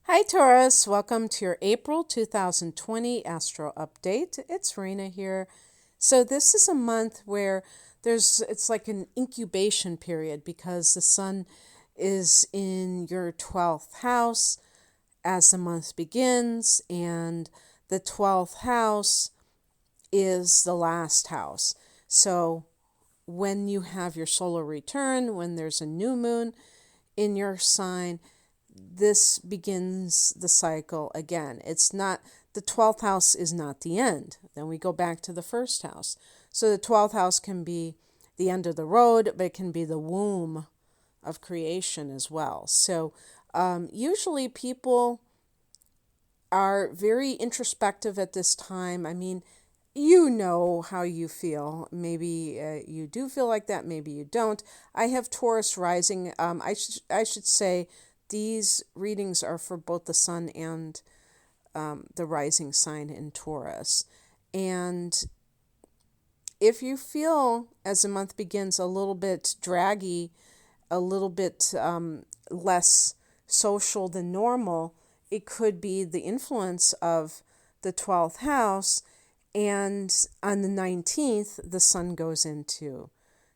Hi Taurus, welcome to your April 2020 Astro Update. It's Rena here. So this is a month where it's like an incubation period because the sun is in your 12th house as the month begins, and the 12th house is the last house. So when you have your solar return, when there's a new moon in your sign, this begins the cycle again. It's not, the 12th house is not the end. Then we go back to the first house. So the 12th house can be the end of the road, but it can be the womb of creation as well. So usually people are very introspective at this time. I mean, you know how you feel. Maybe you do feel like that, maybe you don't. I have Taurus rising. I should say these readings are for both the sun and the rising sign in Taurus. And if you feel as the month begins a little bit draggy, a little bit less social than normal, it could be the influence of the 12th house. And on the 19th, the sun goes into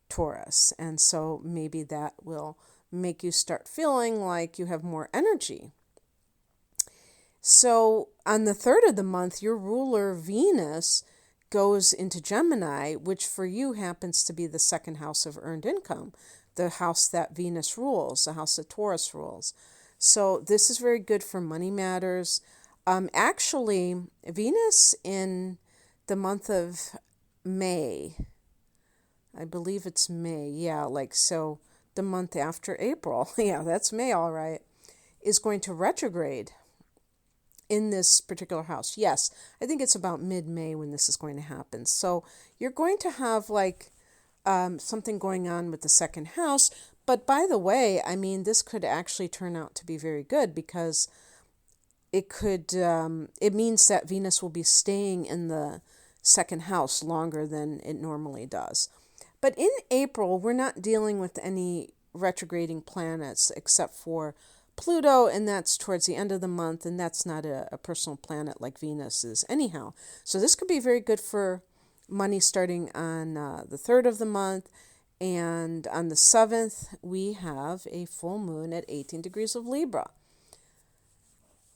Taurus. And so maybe that will make you start feeling like you have more energy. So on the 3rd of the month, your ruler Venus goes into Gemini, which for you happens to be the second house of earned income, the house that Venus rules, the house that Taurus rules. So this is very good for money matters. Actually, Venus in the month of May, I believe it's May, so the month after April, that's May, all right, is going to retrograde in this particular house. Yes, I think it's about mid-May when this is going to happen. So you're going to have something going on with the second house. But by the way, I mean, this could actually turn out to be very good because it means that Venus will be staying in the second house longer than it normally does. But in April, we're not dealing with any retrograding planets except for Pluto, and that's towards the end of the month, and that's not a personal planet like Venus is anyhow. So this could be very good for money starting on the 3rd of the month, and on the 7th, we have a full moon at 18 degrees of Libra.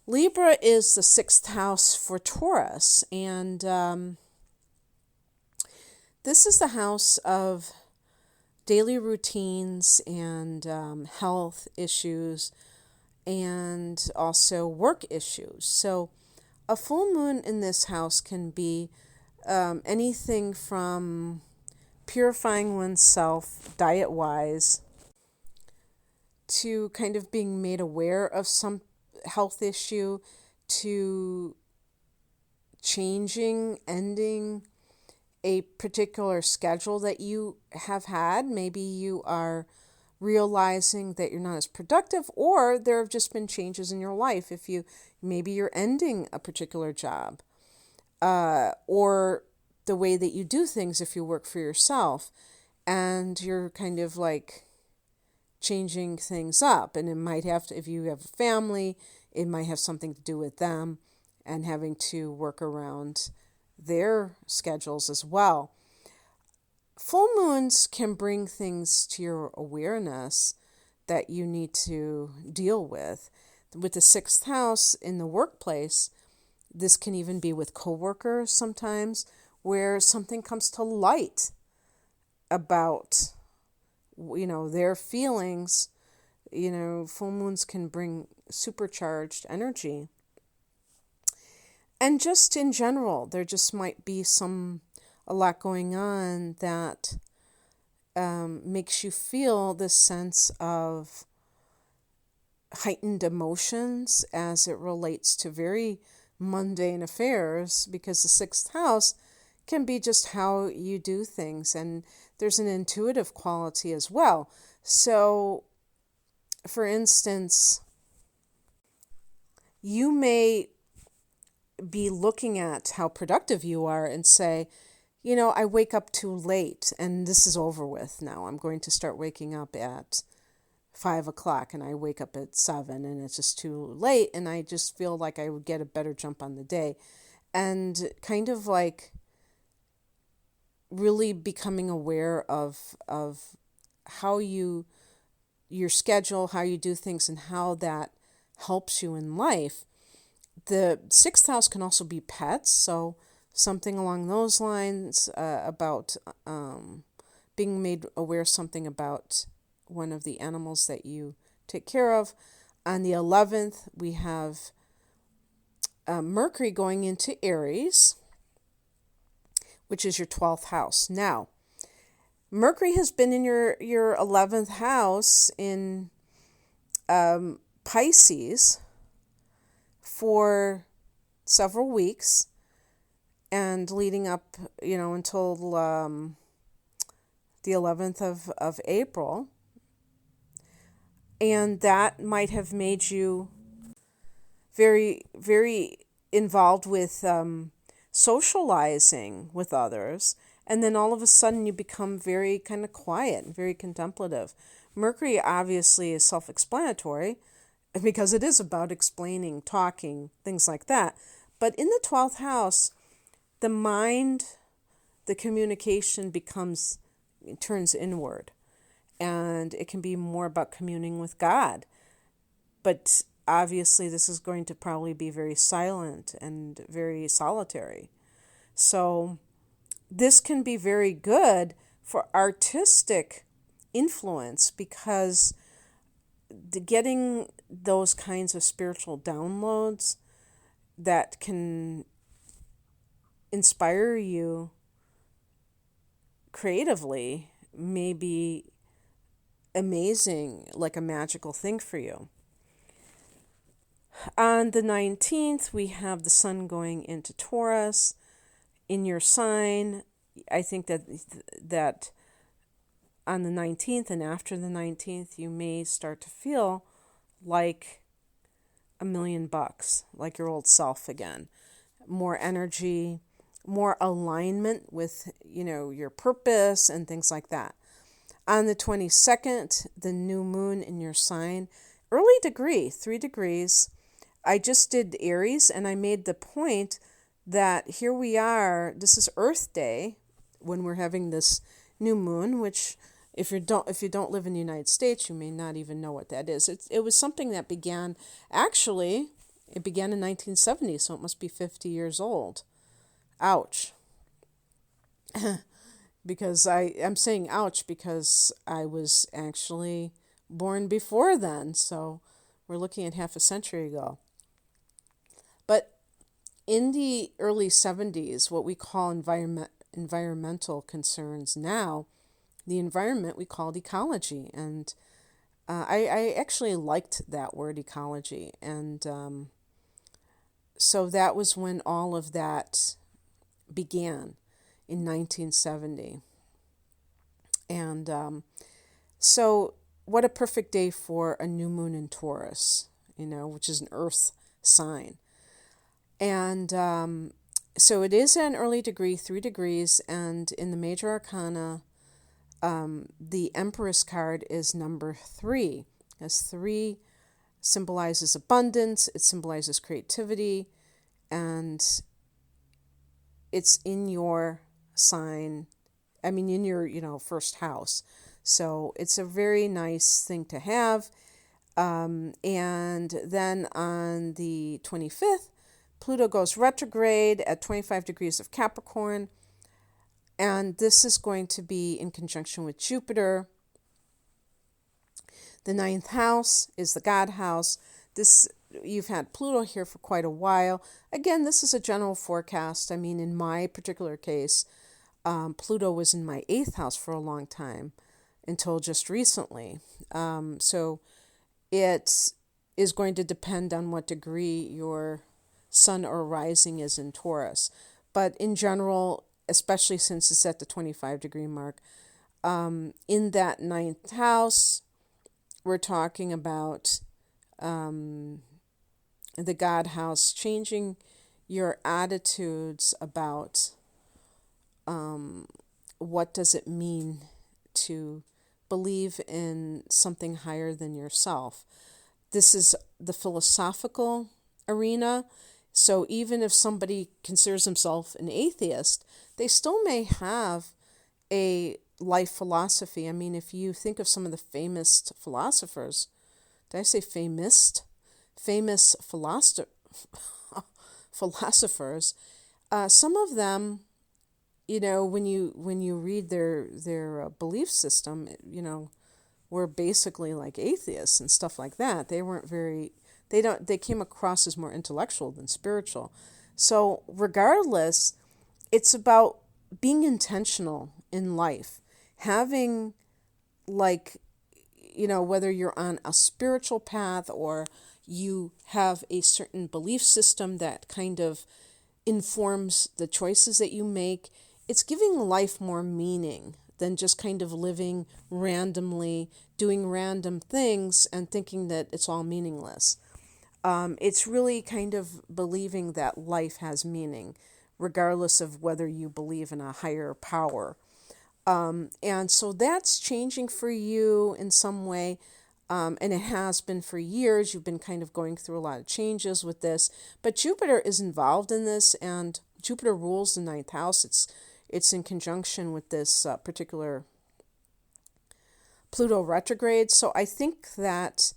Libra is the 6th house for Taurus, and this is the house of daily routines and health issues and also work issues. So a full moon in this house can be anything from purifying oneself diet-wise to kind of being made aware of some health issue to ending a particular schedule that you have had. Maybe you are realizing that you're not as productive, or there have just been changes in your life. Maybe you're ending a particular job, or the way that you do things if you work for yourself, and you're kind of like changing things up. And it might have to, if you have a family, it might have something to do with them and having to work around their schedules as well. Full moons can bring things to your awareness that you need to deal with. With the 6th house in the workplace, this can even be with coworkers sometimes, where something comes to light about, their feelings. Full moons can bring supercharged energy. And just in general, there just might be a lot going on that makes you feel this sense of heightened emotions as it relates to very mundane affairs, because the 6th house can be just how you do things, and there's an intuitive quality as well. So, for instance, you may be looking at how productive you are and say, I wake up too late and this is over with now. I'm going to start waking up at 5 o'clock and I wake up at 7 and it's just too late and I just feel like I would get a better jump on the day. And kind of like really becoming aware of how your schedule, how you do things, and how that helps you in life. The sixth house can also be pets, so something along those lines, about being made aware something about one of the animals that you take care of. On the 11th, we have Mercury going into Aries, which is your 12th house. Now, Mercury has been in your 11th house in Pisces for several weeks and leading up, until the 11th of April. And that might have made you very, very involved with socializing with others. And then all of a sudden you become very kind of quiet and very contemplative. Mercury obviously is self-explanatory because it is about explaining, talking, things like that. But in the 12th house, the mind, the communication turns inward. And it can be more about communing with God. But obviously this is going to probably be very silent and very solitary. So this can be very good for artistic influence because getting those kinds of spiritual downloads that can inspire you creatively may be amazing, like a magical thing for you. On the 19th, we have the sun going into Taurus in your sign. I think that on the 19th and after the 19th, you may start to feel like $1,000,000, like your old self again. More energy, more alignment with, your purpose and things like that. On the 22nd, the new moon in your sign, early degree, 3 degrees. I just did Aries and I made the point that here we are, this is Earth Day when we're having this new moon, which if you don't live in the United States, you may not even know what that is. It was something that began in 1970, so it must be 50 years old. Ouch. Because I'm saying ouch because I was actually born before then, so we're looking at half a century ago. But in the early 70s, what we call environmental concerns now, the environment we called ecology. And I actually liked that word, ecology. And so that was when all of that began in 1970. And so what a perfect day for a new moon in Taurus, which is an earth sign. And so it is an early degree, 3 degrees, and in the major arcana, the Empress card is number 3. As 3 symbolizes abundance, it symbolizes creativity, and it's in your sign, in your, first house. So it's a very nice thing to have. And then on the 25th, Pluto goes retrograde at 25 degrees of Capricorn. And this is going to be in conjunction with Jupiter. The 9th house is the God house. You've had Pluto here for quite a while. Again, this is a general forecast. In my particular case, Pluto was in my 8th house for a long time until just recently. So it is going to depend on what degree your sun or rising is in Taurus. But in general, especially since it's at the 25 degree mark, in that 9th house, we're talking about the God house, changing your attitudes about what does it mean to believe in something higher than yourself. This is the philosophical arena. So even if somebody considers himself an atheist, they still may have a life philosophy. I mean, if you think of some of the famous philosophers, did I say famous? Famous philosophers, some of them, when you read their belief system, were basically like atheists and stuff like that. They weren't very, they came across as more intellectual than spiritual. So regardless, it's about being intentional in life, having whether you're on a spiritual path or you have a certain belief system that kind of informs the choices that you make. It's giving life more meaning than just kind of living randomly, doing random things and thinking that it's all meaningless. It's really kind of believing that life has meaning, regardless of whether you believe in a higher power. And so that's changing for you in some way. And it has been for years. You've been kind of going through a lot of changes with this. But Jupiter is involved in this, and Jupiter rules the ninth house. It's in conjunction with this particular Pluto retrograde. So I think that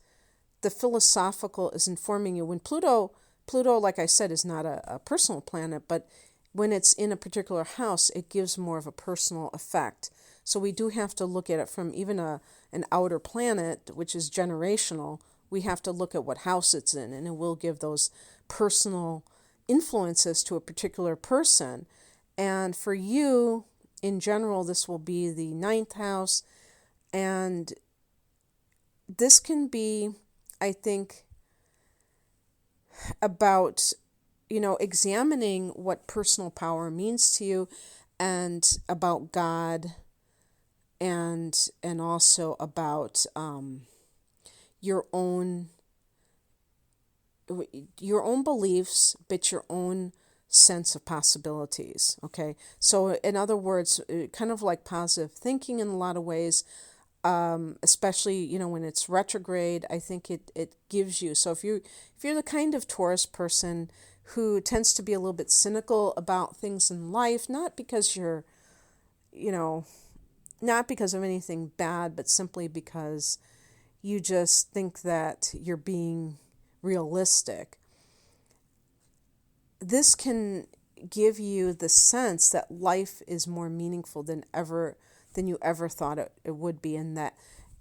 the philosophical is informing you. When Pluto, like I said, is not a personal planet, but when it's in a particular house, it gives more of a personal effect. So we do have to look at it from even an outer planet, which is generational. We have to look at what house it's in, and it will give those personal influences to a particular person. And for you, in general, this will be the ninth house. And this can be, I think, about, examining what personal power means to you, and about God, and also about your own beliefs, but your own sense of possibilities. Okay, so in other words, kind of like positive thinking in a lot of ways. Especially when it's retrograde, I think it gives you. So if you're the kind of Taurus person who tends to be a little bit cynical about things in life, not because you're, not because of anything bad, but simply because you just think that you're being realistic. This can give you the sense that life is more meaningful than you ever thought it would be, and that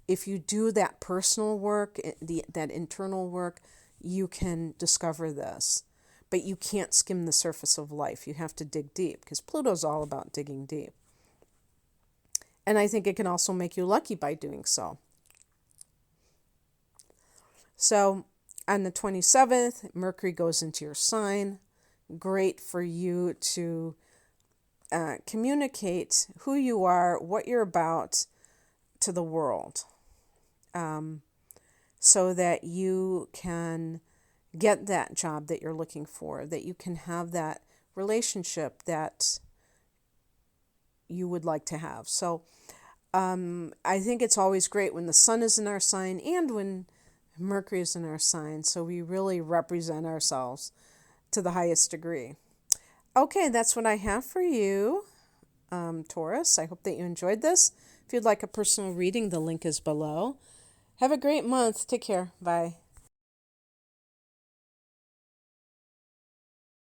if you do that personal work, that internal work, you can discover this. But you can't skim the surface of life. You have to dig deep, because Pluto's all about digging deep. And I think it can also make you lucky by doing so. So on the 27th, Mercury goes into your sign. Great for you to communicate who you are, what you're about to the world, so that you can get that job that you're looking for, that you can have that relationship that you would like to have. So I think it's always great when the sun is in our sign and when Mercury is in our sign, so we really represent ourselves to the highest degree. Okay, that's what I have for you, Taurus. I hope that you enjoyed this. If you'd like a personal reading, the link is below. Have a great month. Take care. Bye.